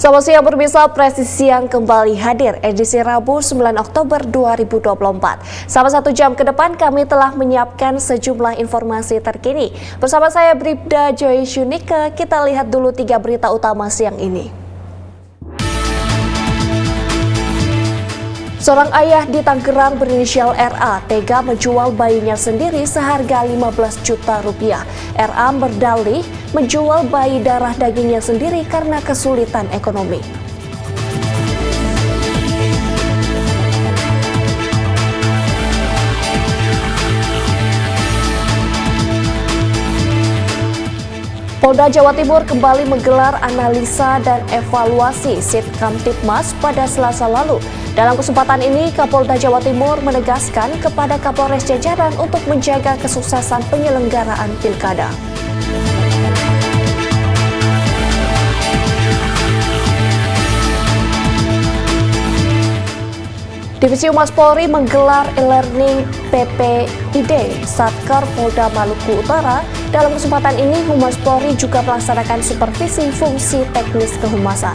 Selamat siang pemirsa, Presisi yang kembali hadir edisi Rabu 9 Oktober 2024. Selama 1 jam ke depan kami telah menyiapkan sejumlah informasi terkini. Bersama saya Bribda Joy Syunika, kita lihat dulu 3 berita utama siang ini. Seorang ayah di Tangerang berinisial RA tega menjual bayinya sendiri seharga 15 juta rupiah. RA berdalih menjual bayi darah dagingnya sendiri karena kesulitan ekonomi. Polda Jawa Timur kembali menggelar analisa dan evaluasi Sitkamtibmas pada Selasa lalu. Dalam kesempatan ini, Kapolda Jawa Timur menegaskan kepada Kapolres jajaran untuk menjaga kesuksesan penyelenggaraan pilkada. Divisi Humas Polri menggelar e-learning PPID Satker Polda Maluku Utara. Dalam kesempatan ini, Humas Polri juga melaksanakan supervisi fungsi teknis kehumasan.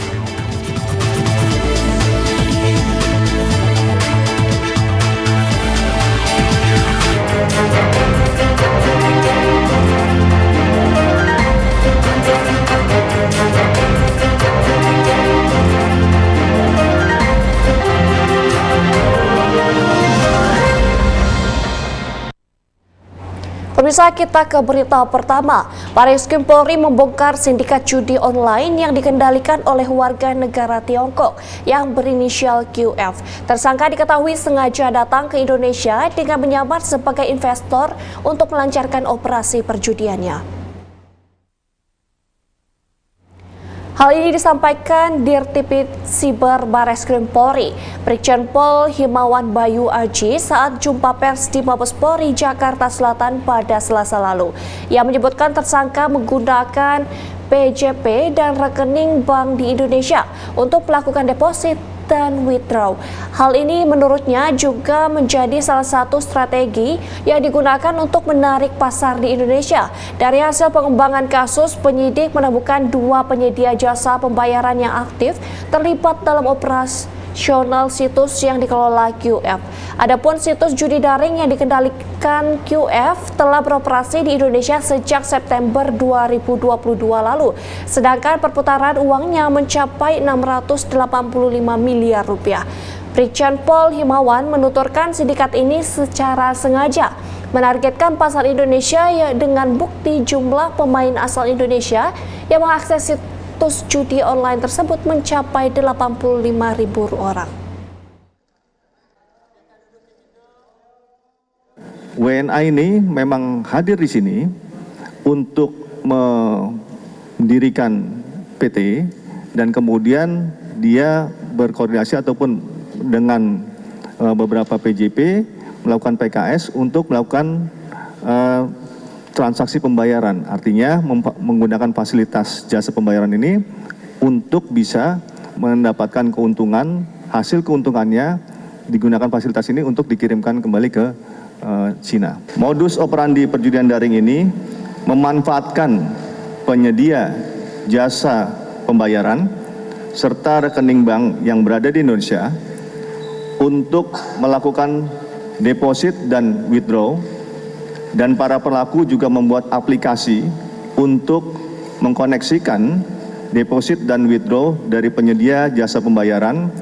Pemirsa, kita ke berita pertama. Bareskrim Polri membongkar sindikat judi online yang dikendalikan oleh warga negara Tiongkok yang berinisial QF. Tersangka diketahui sengaja datang ke Indonesia dengan menyamar sebagai investor untuk melancarkan operasi perjudiannya. Hal ini disampaikan Dirtipid Siber Bareskrim Polri, Brigjen Pol Himawan Bayu Aji saat jumpa pers di Mabes Polri Jakarta Selatan pada Selasa lalu. Ia menyebutkan tersangka menggunakan PJP dan rekening bank di Indonesia untuk melakukan deposit dan withdraw. Hal ini menurutnya juga menjadi salah satu strategi yang digunakan untuk menarik pasar di Indonesia. Dari hasil pengembangan kasus, penyidik menemukan 2 penyedia jasa pembayaran yang aktif terlibat dalam operasional situs yang dikelola QF. Adapun situs judi daring yang dikendalikan QF telah beroperasi di Indonesia sejak September 2022 lalu, sedangkan perputaran uangnya mencapai 685 miliar rupiah. Brigjen Pol Himawan menuturkan sindikat ini secara sengaja menargetkan pasar Indonesia dengan bukti jumlah pemain asal Indonesia yang mengakses situs judi online tersebut mencapai 85.000 orang. WNA ini memang hadir di sini untuk mendirikan PT dan kemudian dia berkoordinasi ataupun dengan beberapa PJP melakukan PKS untuk melakukan transaksi pembayaran. Artinya menggunakan fasilitas jasa pembayaran ini untuk bisa mendapatkan keuntungan, hasil keuntungannya digunakan fasilitas ini untuk dikirimkan kembali ke Cina. Modus operandi perjudian daring ini memanfaatkan penyedia jasa pembayaran serta rekening bank yang berada di Indonesia untuk melakukan deposit dan withdraw, dan para pelaku juga membuat aplikasi untuk mengkoneksikan deposit dan withdraw dari penyedia jasa pembayaran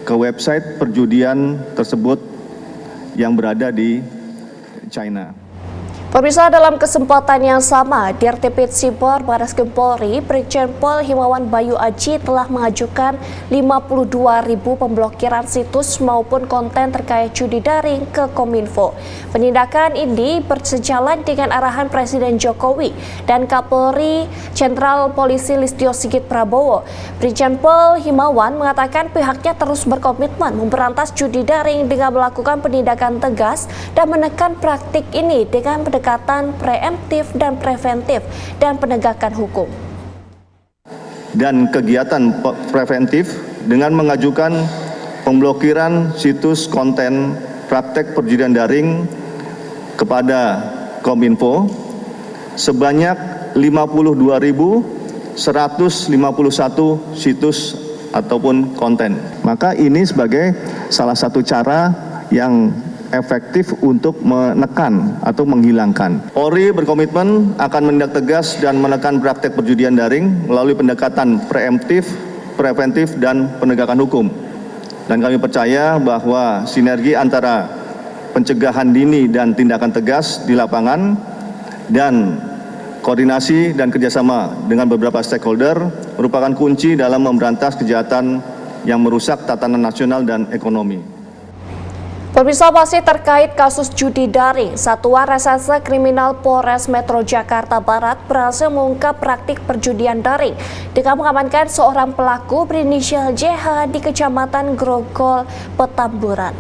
ke website perjudian tersebut yang berada di China. Pemirsa, dalam kesempatan yang sama, Dirtipid Siber Bareskrim Polri, Brigjen Pol Himawan Bayu Aji telah mengajukan 52.000 pemblokiran situs maupun konten terkait judi daring ke Kominfo. Penindakan ini bersejalan dengan arahan Presiden Jokowi dan Kapolri Jenderal Polisi Listio Sigit Prabowo. Brigjen Pol Himawan mengatakan pihaknya terus berkomitmen memberantas judi daring dengan melakukan penindakan tegas dan menekan praktik ini dengan pendekatan preemptif dan preventif dan penegakan hukum. Dan kegiatan preventif dengan mengajukan pemblokiran situs konten praktek perjudian daring kepada Kominfo sebanyak 52.151 situs ataupun konten. Maka ini sebagai salah satu cara yang efektif untuk menekan atau menghilangkan. Polri berkomitmen akan menindak tegas dan menekan praktek perjudian daring melalui pendekatan preventif, dan penegakan hukum. Dan kami percaya bahwa sinergi antara pencegahan dini dan tindakan tegas di lapangan dan koordinasi dan kerjasama dengan beberapa stakeholder merupakan kunci dalam memberantas kejahatan yang merusak tatanan nasional dan ekonomi. Pemirsa, masih terkait kasus judi daring, Satuan Reserse Kriminal Polres Metro Jakarta Barat berhasil mengungkap praktik perjudian daring dengan mengamankan seorang pelaku berinisial JH di Kecamatan Grogol, Petamburan.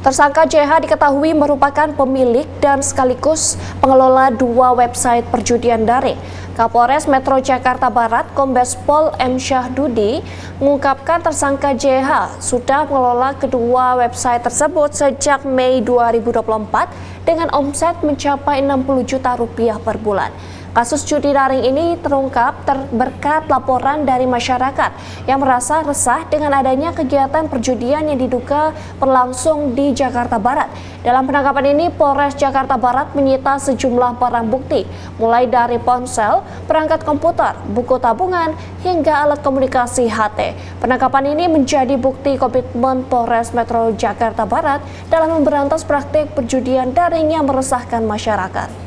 Tersangka JH diketahui merupakan pemilik dan sekaligus pengelola 2 website perjudian daring. Kapolres Metro Jakarta Barat, Kombes Pol M. Syahdudi, mengungkapkan tersangka JH sudah mengelola kedua website tersebut sejak Mei 2024 dengan omset mencapai 60 juta rupiah per bulan. Kasus judi daring ini terungkap berkat laporan dari masyarakat yang merasa resah dengan adanya kegiatan perjudian yang diduga berlangsung di Jakarta Barat. Dalam penangkapan ini, Polres Jakarta Barat menyita sejumlah barang bukti, mulai dari ponsel, perangkat komputer, buku tabungan, hingga alat komunikasi HT. Penangkapan ini menjadi bukti komitmen Polres Metro Jakarta Barat dalam memberantas praktik perjudian daring yang meresahkan masyarakat.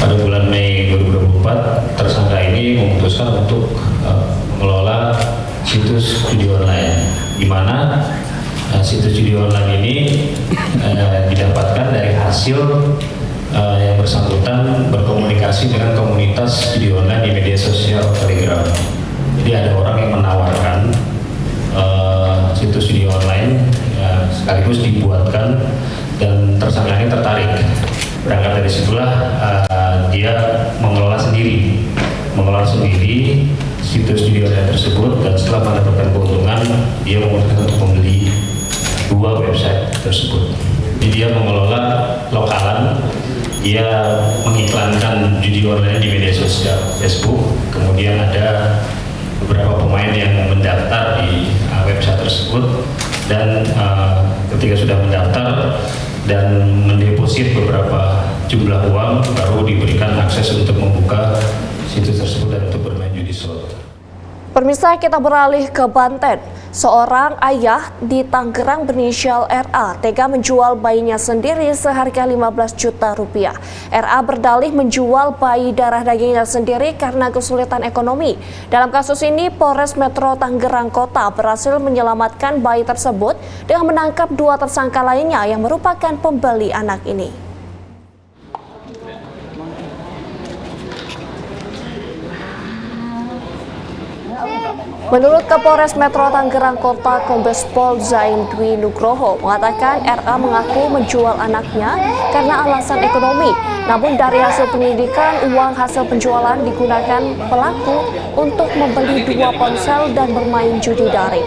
Pada bulan Mei 2024, tersangka ini memutuskan untuk mengelola situs judi online, di mana situs judi online ini didapatkan dari hasil yang bersangkutan berkomunikasi dengan komunitas judi online di media sosial Telegram. Jadi ada orang yang menawarkan situs judi online sekaligus dibuatkan, dan tersangka ini tertarik. Berangkat dari situlah dia mengelola sendiri situs judi online tersebut, dan setelah mendapatkan keuntungan dia memutuskan untuk membeli 2 website tersebut. Jadi dia mengelola lokalan, dia mengiklankan judi online di media sosial Facebook, kemudian ada beberapa pemain yang mendaftar di website tersebut, dan ketika sudah mendaftar dan mendeposit beberapa jumlah uang, baru diberikan akses untuk membuka situs tersebut dan untuk bermain judi slot. Pemirsa, kita beralih ke Banten. Seorang ayah di Tangerang berinisial RA tega menjual bayinya sendiri seharga 15 juta rupiah. RA berdalih menjual bayi darah dagingnya sendiri karena kesulitan ekonomi. Dalam kasus ini, Polres Metro Tangerang Kota berhasil menyelamatkan bayi tersebut dengan menangkap 2 tersangka lainnya yang merupakan pembeli anak ini. Menurut Kapolres Metro Tangerang Kota, Kombes Pol Zain Dwi Nugroho mengatakan RA mengaku menjual anaknya karena alasan ekonomi. Namun dari hasil penyelidikan, uang hasil penjualan digunakan pelaku untuk membeli 2 ponsel dan bermain judi daring.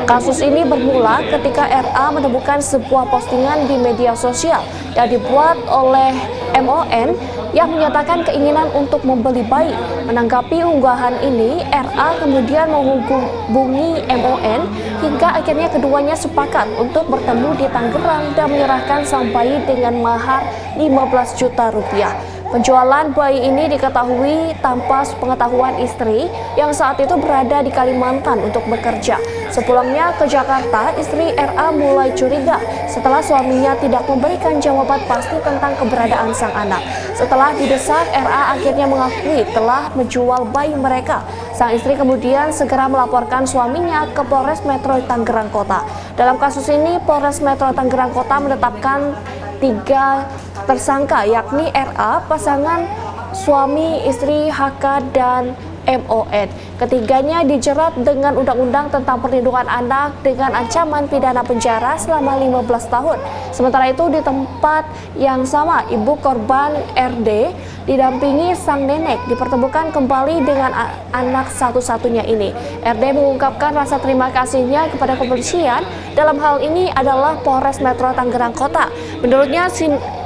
Kasus ini bermula ketika RA menemukan sebuah postingan di media sosial yang dibuat oleh MON yang menyatakan keinginan untuk membeli bayi. Menanggapi unggahan ini, RA kemudian menghubungi MON hingga akhirnya keduanya sepakat untuk bertemu di Tangerang dan menyerahkan sang bayi dengan mahar 15 juta rupiah. Penjualan bayi ini diketahui tanpa pengetahuan istri yang saat itu berada di Kalimantan untuk bekerja. Sepulangnya ke Jakarta, istri RA mulai curiga setelah suaminya tidak memberikan jawaban pasti tentang keberadaan sang anak. Setelah didesak, RA akhirnya mengakui telah menjual bayi mereka. Sang istri kemudian segera melaporkan suaminya ke Polres Metro Tangerang Kota. Dalam kasus ini, Polres Metro Tangerang Kota menetapkan 3 tersangka, yakni RA, pasangan suami istri HK, dan MON. Ketiganya dijerat dengan Undang-Undang tentang Perlindungan Anak dengan ancaman pidana penjara selama 15 tahun. Sementara itu di tempat yang sama, ibu korban RD didampingi sang nenek dipertemukan kembali dengan anak satu-satunya ini. RD mengungkapkan rasa terima kasihnya kepada kepolisian, dalam hal ini adalah Polres Metro Tangerang Kota. Menurutnya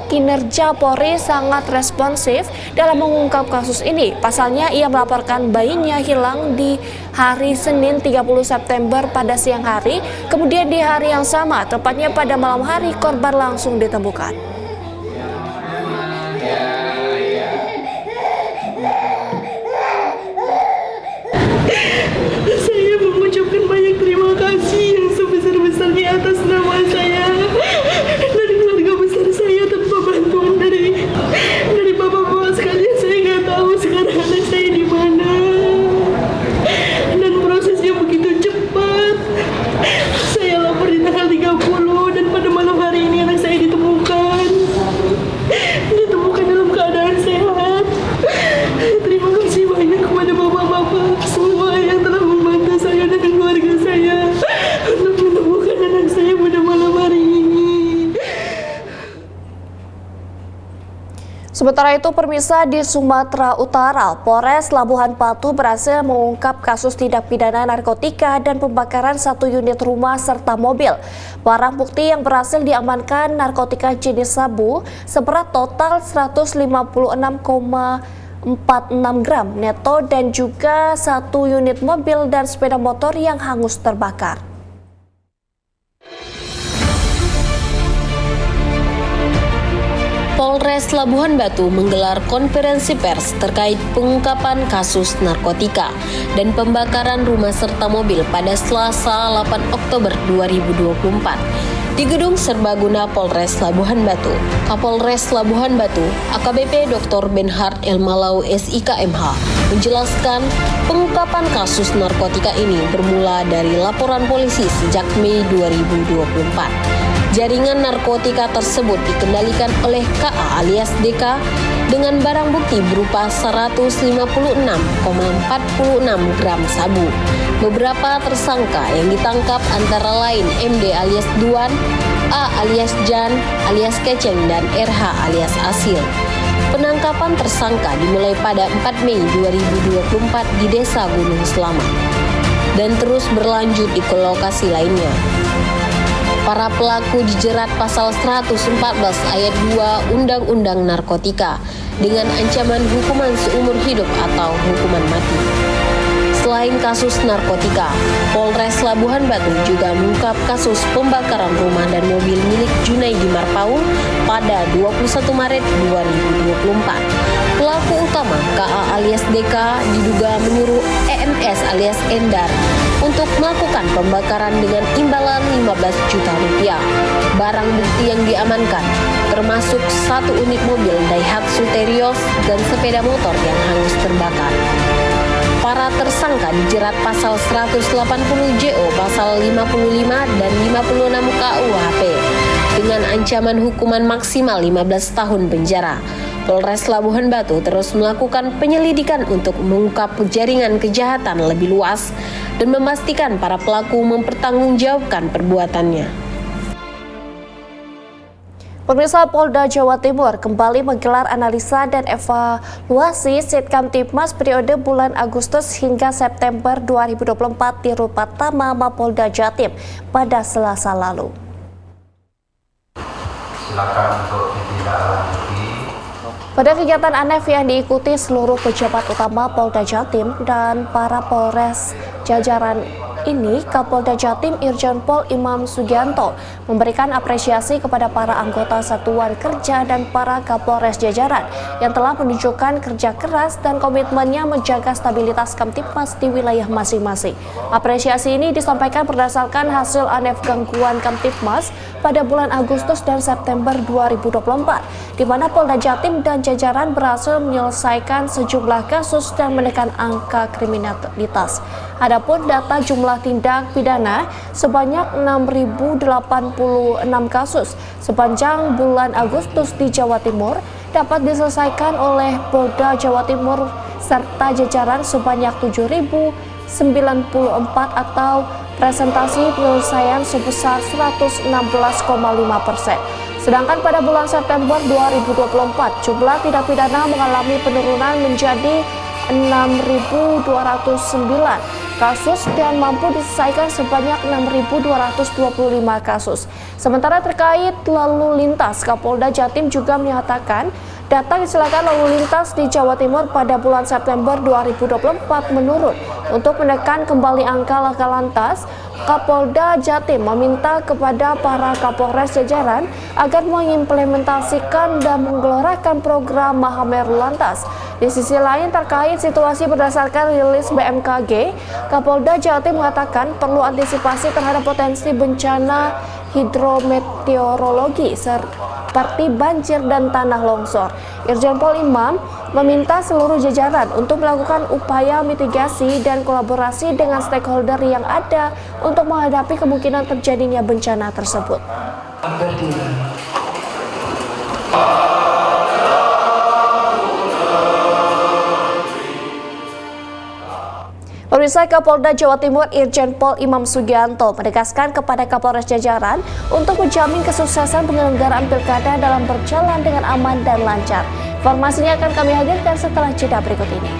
kinerja Polri sangat responsif dalam mengungkap kasus ini. Pasalnya ia melaporkan bayinya hilang di hari Senin 30 September pada siang hari, kemudian di hari yang sama, tepatnya pada malam hari, korban langsung ditemukan. Saya mengucapkan banyak terima kasih yang sebesar-besarnya atas nama saya dan keluarga besar saya. Tanpa bantuan dari bapak-bapak sekalian, saya nggak tahu sekarang anak saya di mana. Dan prosesnya begitu cepat. Saya lapor di tanggal 30 dan pada malam hari ini anak saya ditemukan dalam keadaan sehat. Terima kasih banyak kepada bapak-bapak semua yang telah membantu saya dan keluarga saya untuk menemukan anak saya pada malam hari ini. Sementara itu, pemirsa, di Sumatera Utara, Polres Labuhan Batu berhasil mengungkap kasus tindak pidana narkotika dan pembakaran 1 unit rumah serta mobil. Barang bukti yang berhasil diamankan narkotika jenis sabu seberat total 156,46 gram neto dan juga 1 unit mobil dan sepeda motor yang hangus terbakar. Polres Labuhan Batu menggelar konferensi pers terkait pengungkapan kasus narkotika dan pembakaran rumah serta mobil pada Selasa 8 Oktober 2024 di Gedung Serbaguna Polres Labuhan Batu. Kapolres Labuhan Batu, AKBP Dr. Benhard Elmalau SIKMH, menjelaskan pengungkapan kasus narkotika ini bermula dari laporan polisi sejak Mei 2024. Jaringan narkotika tersebut dikendalikan oleh KA alias DK dengan barang bukti berupa 156,46 gram sabu. Beberapa tersangka yang ditangkap antara lain MD alias Duan, A alias Jan alias Keceng, dan RH alias Asil. Penangkapan tersangka dimulai pada 4 Mei 2024 di Desa Gunung Selamat dan terus berlanjut di lokasi lainnya. Para pelaku dijerat pasal 114 ayat 2 Undang-Undang Narkotika dengan ancaman hukuman seumur hidup atau hukuman mati. Selain kasus narkotika, Polres Labuhan Batu juga mengungkap kasus pembakaran rumah dan mobil milik Junaidi Marpaung pada 21 Maret 2024. Pelaku utama KA alias DK diduga menyuruh EMS alias Endar untuk melakukan pembakaran dengan imbalan 15 juta rupiah. Barang bukti yang diamankan termasuk 1 unit mobil Daihatsu Terios dan sepeda motor yang hangus terbakar. Para tersangka dijerat pasal 180 JO, pasal 55 dan 56 KUHP dengan ancaman hukuman maksimal 15 tahun penjara. Polres Labuhan Batu terus melakukan penyelidikan untuk mengungkap jaringan kejahatan lebih luas dan memastikan para pelaku mempertanggungjawabkan perbuatannya. Pemirsa, Polda Jawa Timur kembali menggelar analisa dan evaluasi Sitkamtibmas periode bulan Agustus hingga September 2024 di Rupatama Mapolda Jatim pada Selasa lalu. Silakan untuk ditindaklanjuti. Pada kegiatan ANEF yang diikuti seluruh pejabat utama Polda Jatim dan para Polres jajaran ini, Kapolda Jatim Irjen Pol Imam Sugianto memberikan apresiasi kepada para anggota satuan kerja dan para Kapolres jajaran yang telah menunjukkan kerja keras dan komitmennya menjaga stabilitas Kamtibmas di wilayah masing-masing. Apresiasi ini disampaikan berdasarkan hasil ANEF gangguan Kamtibmas pada bulan Agustus dan September 2024, di mana Polda Jatim dan jajaran berhasil menyelesaikan sejumlah kasus dan menekan angka kriminalitas. Adapun data jumlah tindak pidana sebanyak 6.086 kasus sepanjang bulan Agustus di Jawa Timur dapat diselesaikan oleh Polda Jawa Timur serta jajaran sebanyak 7.094 atau presentasi penyelesaian sebesar 116,5%. Sedangkan pada bulan September 2024, jumlah tindak pidana mengalami penurunan menjadi 6.209 kasus dan mampu diselesaikan sebanyak 6.225 kasus. Sementara terkait lalu lintas, Kapolda Jatim juga menyatakan data kecelakaan lalu lintas di Jawa Timur pada bulan September 2024 menurun. Untuk menekan kembali angka laka lantas, Kapolda Jatim meminta kepada para Kapolres jajaran agar mengimplementasikan dan menggelorakan program Mahameru Lantas. Di sisi lain, terkait situasi berdasarkan rilis BMKG, Kapolda Jatim mengatakan perlu antisipasi terhadap potensi bencana hidrometeorologi seperti banjir dan tanah longsor. Irjen Pol Imam meminta seluruh jajaran untuk melakukan upaya mitigasi dan kolaborasi dengan stakeholder yang ada untuk menghadapi kemungkinan terjadinya bencana tersebut. Pemirsa, Kapolda Jawa Timur Irjen Pol Imam Sugianto menegaskan kepada Kapolres jajaran untuk menjamin kesuksesan penyelenggaraan pilkada dalam berjalan dengan aman dan lancar. Informasinya akan kami hadirkan setelah jeda berikut ini.